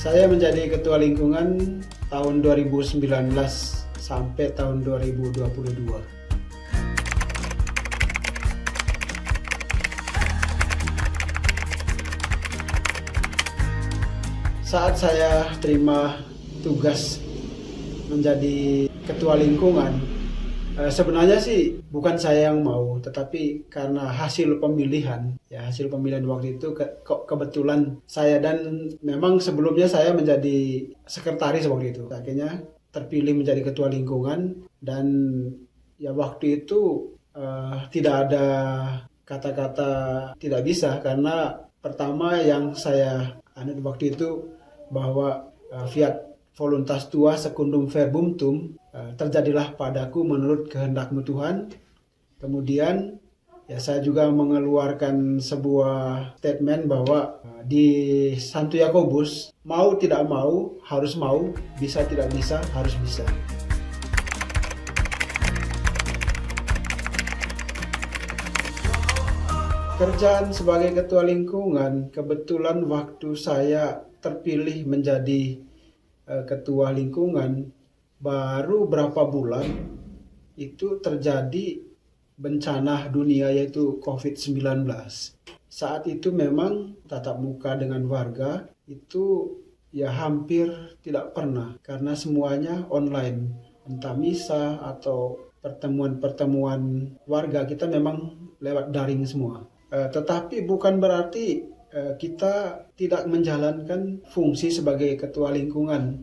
Saya menjadi ketua lingkungan tahun 2019 sampai tahun 2022. Saat saya terima tugas menjadi ketua lingkungan, sebenarnya sih bukan saya yang mau, tetapi karena hasil pemilihan waktu itu kebetulan saya, dan memang sebelumnya saya menjadi sekretaris waktu itu. Akhirnya terpilih menjadi ketua lingkungan, dan ya waktu itu tidak ada kata-kata tidak bisa, karena pertama yang saya anut waktu itu bahwa fiat voluntas tua secundum verbum tuum, terjadilah padaku menurut kehendakmu Tuhan. Kemudian ya saya juga mengeluarkan sebuah statement bahwa di Santo Yakobus, mau tidak mau harus mau, bisa tidak bisa harus bisa. Kerjaan sebagai ketua lingkungan, kebetulan waktu saya terpilih menjadi ketua lingkungan, baru berapa bulan itu terjadi bencana dunia, yaitu COVID-19. Saat itu memang tatap muka dengan warga itu ya hampir tidak pernah, karena semuanya online. Entah misa atau pertemuan-pertemuan warga kita memang lewat daring semua. Tetapi bukan berarti kita tidak menjalankan fungsi sebagai ketua lingkungan.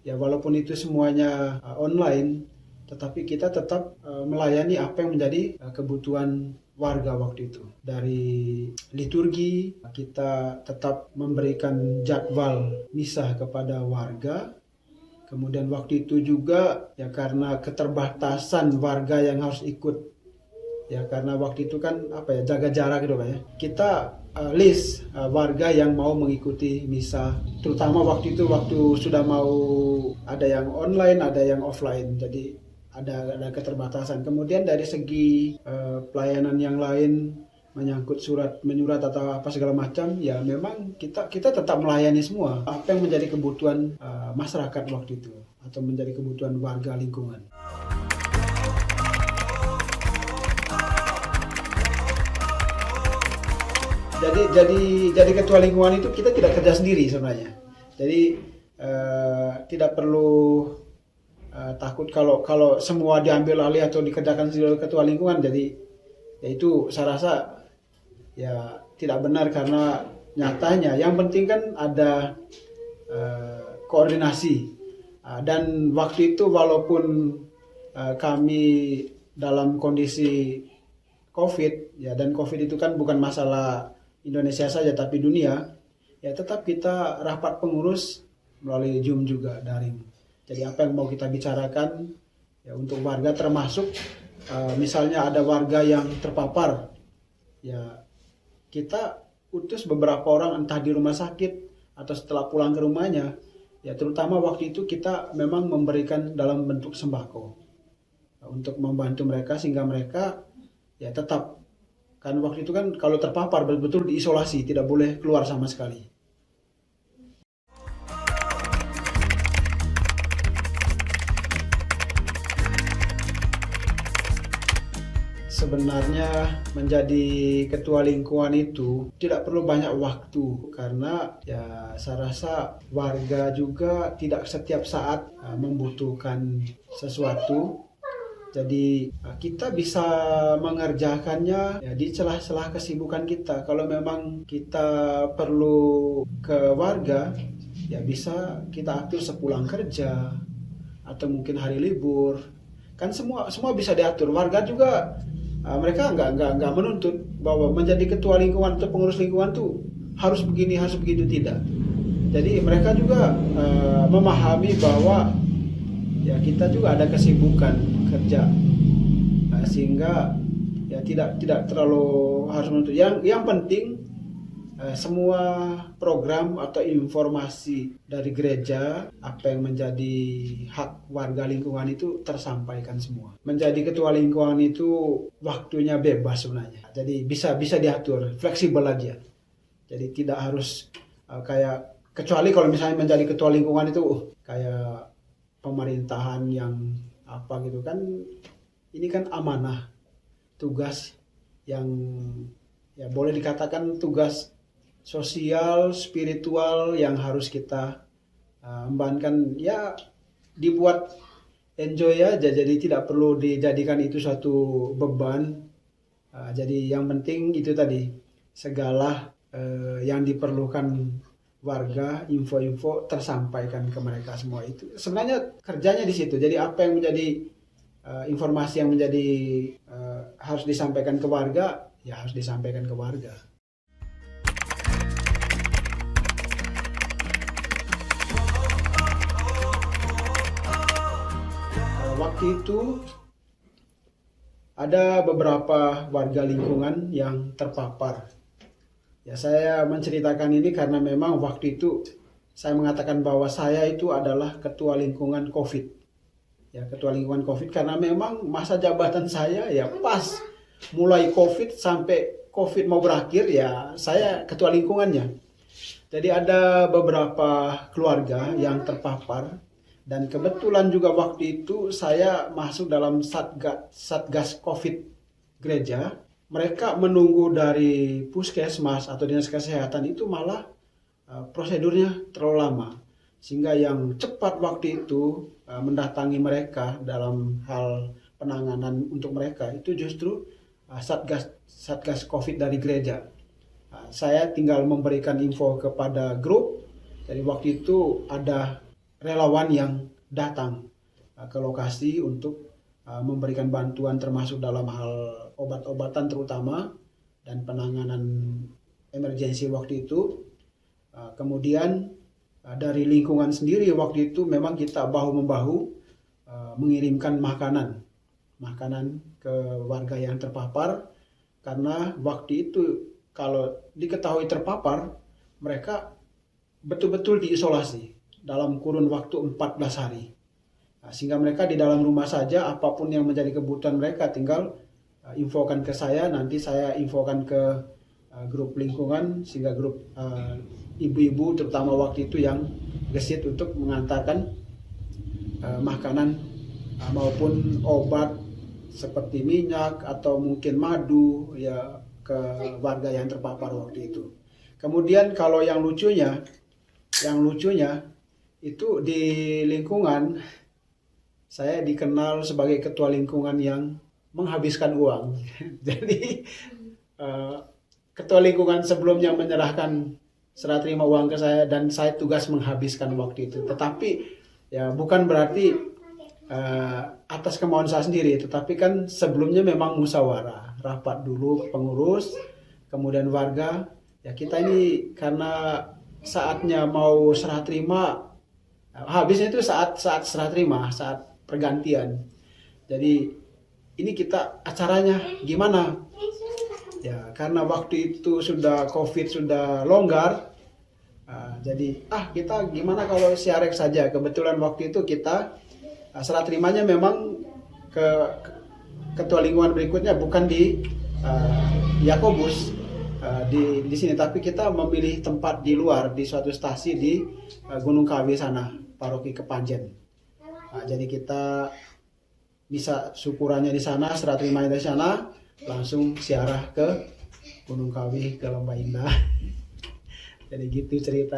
Ya, walaupun itu semuanya online, tetapi kita tetap melayani apa yang menjadi kebutuhan warga waktu itu. Dari liturgi, kita tetap memberikan jadwal misa kepada warga. Kemudian waktu itu juga ya karena keterbatasan warga yang harus ikut, ya karena waktu itu kan jaga jarak gitu Pak ya. Kita list warga yang mau mengikuti misa, terutama waktu itu waktu sudah mau ada yang online, ada yang offline. Jadi ada keterbatasan. Kemudian dari segi pelayanan yang lain, menyangkut surat menyurat atau apa segala macam, ya memang kita tetap melayani semua apa yang menjadi kebutuhan masyarakat waktu itu atau menjadi kebutuhan warga lingkungan. Jadi ketua lingkungan itu kita tidak kerja sendiri sebenarnya. Jadi tidak perlu takut kalau semua diambil alih atau dikerjakan sendiri oleh ketua lingkungan. Jadi ya itu saya rasa ya tidak benar, karena nyatanya yang penting kan ada koordinasi. Dan waktu itu walaupun kami dalam kondisi COVID, ya, dan COVID itu kan bukan masalah Indonesia saja tapi dunia, ya tetap kita rapat pengurus melalui Zoom juga, daring. Jadi apa yang mau kita bicarakan ya untuk warga, termasuk misalnya ada warga yang terpapar, ya kita utus beberapa orang entah di rumah sakit atau setelah pulang ke rumahnya, ya terutama waktu itu kita memang memberikan dalam bentuk sembako untuk membantu mereka sehingga mereka ya tetap, kan waktu itu kan kalau terpapar betul-betul diisolasi, tidak boleh keluar sama sekali. Sebenarnya menjadi ketua lingkungan itu tidak perlu banyak waktu, karena ya saya rasa warga juga tidak setiap saat membutuhkan sesuatu. Jadi kita bisa mengerjakannya ya di celah-celah kesibukan kita. Kalau memang kita perlu ke warga, ya bisa kita atur sepulang kerja atau mungkin hari libur. Kan semua bisa diatur. Warga juga mereka nggak menuntut bahwa menjadi ketua lingkungan atau pengurus lingkungan tuh harus begini, harus begitu, tidak. Jadi mereka juga memahami bahwa ya kita juga ada kesibukan kerja, sehingga ya tidak terlalu harus menuntut. Yang penting semua program atau informasi dari gereja, apa yang menjadi hak warga lingkungan itu tersampaikan semua. Menjadi ketua lingkungan itu waktunya bebas sebenarnya, jadi bisa diatur, fleksibel aja. Jadi tidak harus kayak Kecuali kalau misalnya menjadi ketua lingkungan itu kayak pemerintahan yang apa gitu kan, ini kan amanah, tugas yang ya boleh dikatakan tugas sosial, spiritual yang harus kita embankan, ya dibuat enjoy aja, jadi tidak perlu dijadikan itu suatu beban. Jadi yang penting itu tadi, segala yang diperlukan warga, info-info tersampaikan ke mereka semua. Itu sebenarnya kerjanya di situ. Jadi apa yang menjadi informasi yang menjadi harus disampaikan ke warga, ya harus disampaikan ke warga. Waktu itu ada beberapa warga lingkungan yang terpapar. Ya, saya menceritakan ini karena memang waktu itu saya mengatakan bahwa saya itu adalah ketua lingkungan COVID. Ya, ketua lingkungan COVID karena memang masa jabatan saya ya pas mulai COVID sampai COVID mau berakhir, ya saya ketua lingkungannya. Jadi ada beberapa keluarga yang terpapar. Dan kebetulan juga waktu itu saya masuk dalam Satgas COVID gereja. Mereka menunggu dari puskesmas atau dinas kesehatan itu malah prosedurnya terlalu lama. Sehingga yang cepat waktu itu mendatangi mereka dalam hal penanganan untuk mereka itu justru Satgas COVID dari gereja. Saya tinggal memberikan info kepada grup. Jadi waktu itu ada relawan yang datang ke lokasi untuk memberikan bantuan termasuk dalam hal obat-obatan terutama dan penanganan emergensi waktu itu. Kemudian dari lingkungan sendiri waktu itu memang kita bahu-membahu mengirimkan makanan ke warga yang terpapar, karena waktu itu kalau diketahui terpapar mereka betul-betul diisolasi dalam kurun waktu 14 hari. Sehingga mereka di dalam rumah saja, apapun yang menjadi kebutuhan mereka tinggal infokan ke saya, nanti saya infokan ke grup lingkungan, sehingga grup ibu-ibu terutama waktu itu yang gesit untuk mengantarkan makanan maupun obat seperti minyak atau mungkin madu ya ke warga yang terpapar waktu itu. Kemudian kalau yang lucunya itu di lingkungan saya dikenal sebagai ketua lingkungan yang menghabiskan uang. Jadi ketua lingkungan sebelumnya menyerahkan serah terima uang ke saya dan saya tugas menghabiskan waktu itu. Tetapi ya bukan berarti atas kemauan saya sendiri, tetapi kan sebelumnya memang musyawarah, rapat dulu pengurus, kemudian warga. Ya kita ini karena saatnya mau serah terima, habisnya itu saat serah terima, saat pergantian. Jadi ini kita acaranya gimana? Ya karena waktu itu sudah COVID sudah longgar, jadi kita gimana kalau siarek saja. Kebetulan waktu itu kita serah terimanya memang ke ketua lingkungan berikutnya bukan di Yakobus di sini, tapi kita memilih tempat di luar di suatu stasi di Gunung Kawi sana, paroki Kepanjen. Jadi kita bisa syukurannya di sana, serah terimanya dari sana, langsung siarah ke Gunung Kawi ke Lembah Indah. Jadi gitu cerita.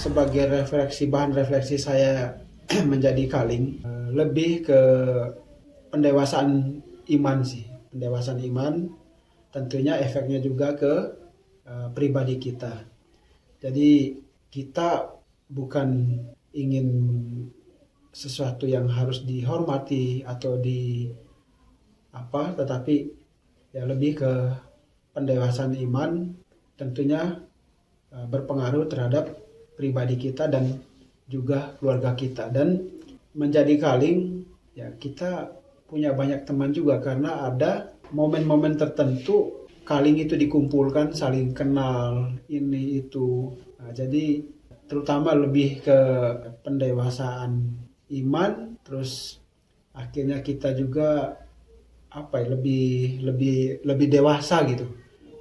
Sebagai bahan refleksi saya menjadi kaling, lebih ke pendewasaan iman sih. Pendewasaan iman tentunya efeknya juga ke pribadi kita. Jadi kita bukan ingin sesuatu yang harus dihormati atau tetapi ya lebih ke pendewasaan iman tentunya berpengaruh terhadap pribadi kita dan juga keluarga kita. Dan menjadi kaling ya kita punya banyak teman juga karena ada momen-momen tertentu kaling itu dikumpulkan, saling kenal ini itu. Jadi terutama lebih ke pendewasaan iman, terus akhirnya kita juga apa ya, lebih dewasa gitu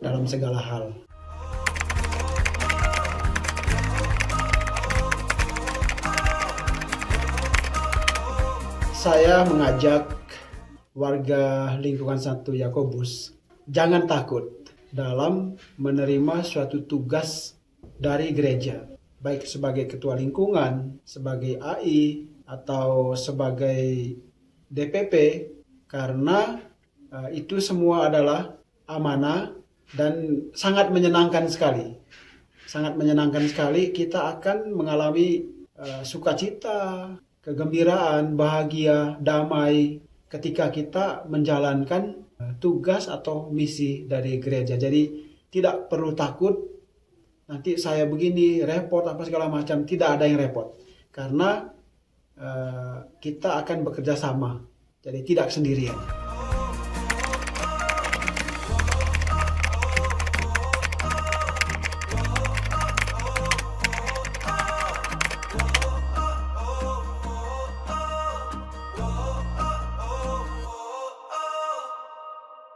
dalam segala hal. Saya mengajak warga lingkungan Santo Yakobus jangan takut dalam menerima suatu tugas dari gereja, baik sebagai ketua lingkungan, sebagai AI, atau sebagai DPP, karena itu semua adalah amanah dan sangat menyenangkan sekali. Sangat menyenangkan sekali, kita akan mengalami sukacita, kegembiraan, bahagia, damai ketika kita menjalankan tugas atau misi dari gereja. Jadi tidak perlu takut nanti saya begini repot apa segala macam, tidak ada yang repot karena kita akan bekerja sama, jadi tidak sendirian.